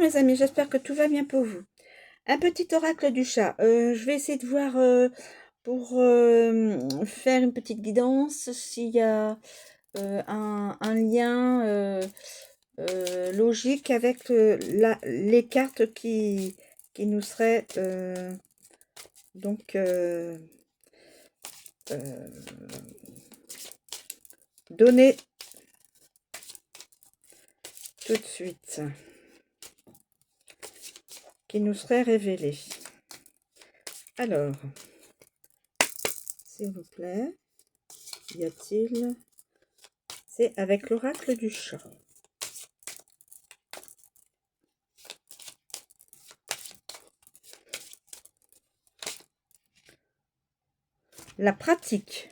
mes amis, j'espère que tout va bien pour vous. Un petit oracle du chat. Je vais essayer de voir pour faire une petite guidance s'il y a un lien logique avec les cartes qui nous seraient donc euh, données tout de suite, qui nous seraient révélées. Alors, s'il vous plaît, y a-t-il... C'est avec l'oracle du chat. La pratique.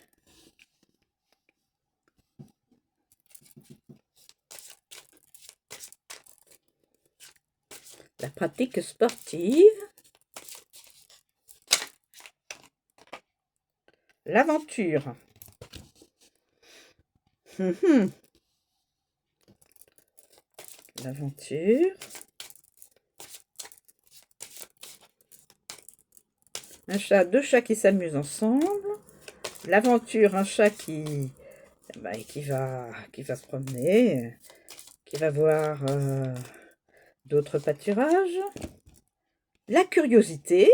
La pratique sportive. L'aventure. L'aventure. Un chat, deux chats qui s'amusent ensemble. L'aventure, un chat qui va se promener, qui va voir d'autres pâturages. La curiosité.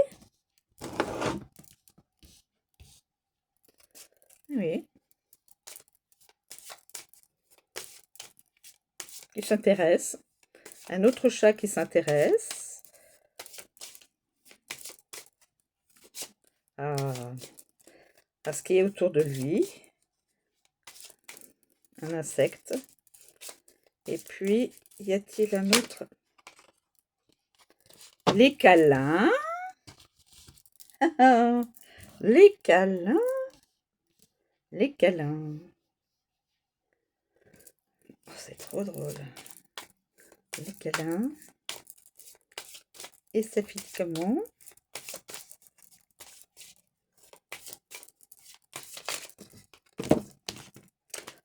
Oui. Qui s'intéresse. Un autre chat qui s'intéresse à ce qui est autour de lui. Un insecte. Et puis, y a-t-il un autre? Les câlins. Les câlins. Les câlins. Oh, c'est trop drôle. Les câlins. Et ça fait comment?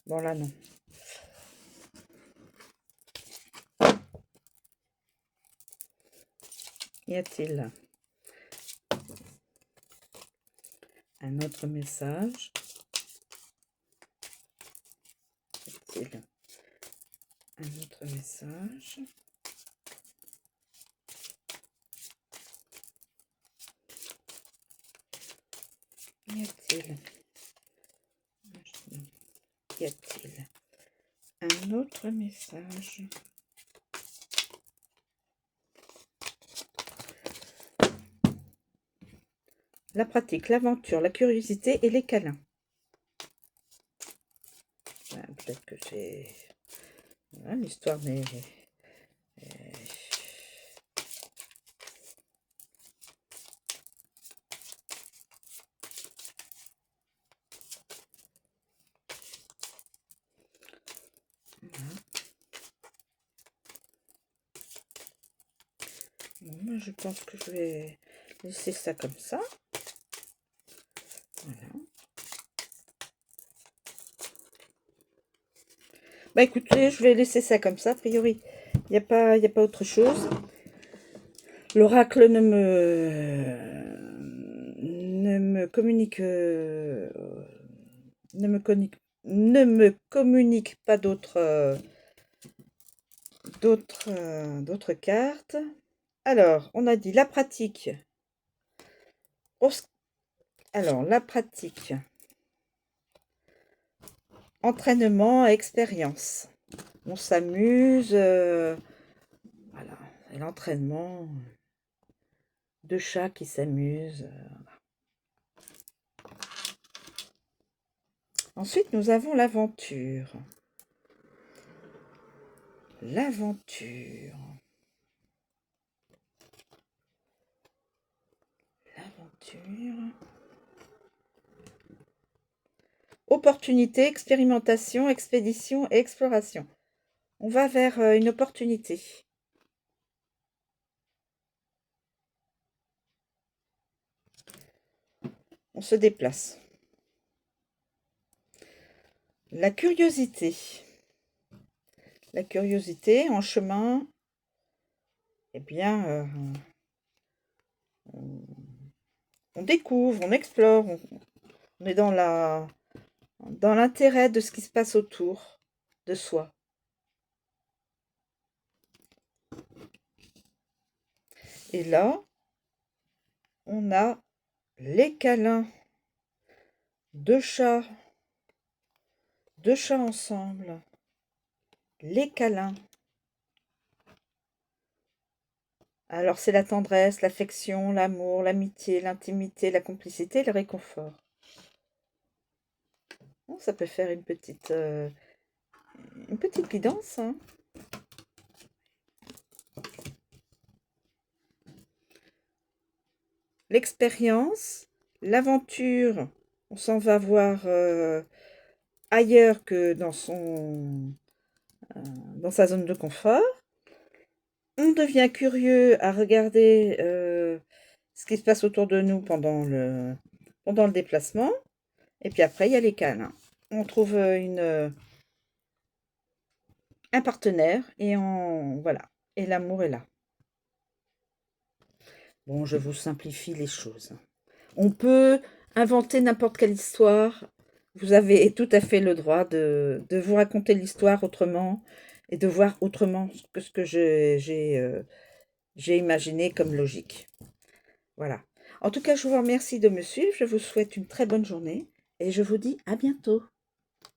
Bon, là, non. Y a-t-il un autre message? Y a-t-il un autre message? Y a-t-il un autre message? La pratique, l'aventure, la curiosité et les câlins. Peut-être que c'est... Voilà, l'histoire n'est... Bon, moi, je pense que je vais laisser ça comme ça. Voilà. Bah écoutez, je vais laisser ça comme ça. A priori, il n'y a pas autre chose. L'oracle ne me communique ne me communique pas d'autres cartes. Alors, on a dit la pratique. Alors, la pratique. Entraînement, expérience. On s'amuse. Voilà. Et l'entraînement. Deux chats qui s'amusent. Ensuite, nous avons l'aventure. L'aventure. L'aventure. Opportunité, expérimentation, expédition et exploration. On va vers une opportunité. On se déplace. La curiosité. La curiosité en chemin eh bien, on, on découvre, on explore, on est dans l'intérêt de ce qui se passe autour de soi. Et là, on a les câlins, deux chats ensemble, les câlins. Alors c'est la tendresse, l'affection, l'amour, l'amitié, l'intimité, la complicité, le réconfort. Bon, ça peut faire une petite guidance, hein. L'expérience, l'aventure, on s'en va voir ailleurs que dans sa zone de confort. On devient curieux à regarder ce qui se passe autour de nous pendant le déplacement. Et puis après, il y a les câlins. On trouve un partenaire et voilà. Et l'amour est là. Bon, je vous simplifie les choses. On peut inventer n'importe quelle histoire. Vous avez tout à fait le droit de vous raconter l'histoire autrement et de voir autrement que ce que j'ai imaginé comme logique. Voilà. En tout cas, je vous remercie de me suivre. Je vous souhaite une très bonne journée et je vous dis à bientôt.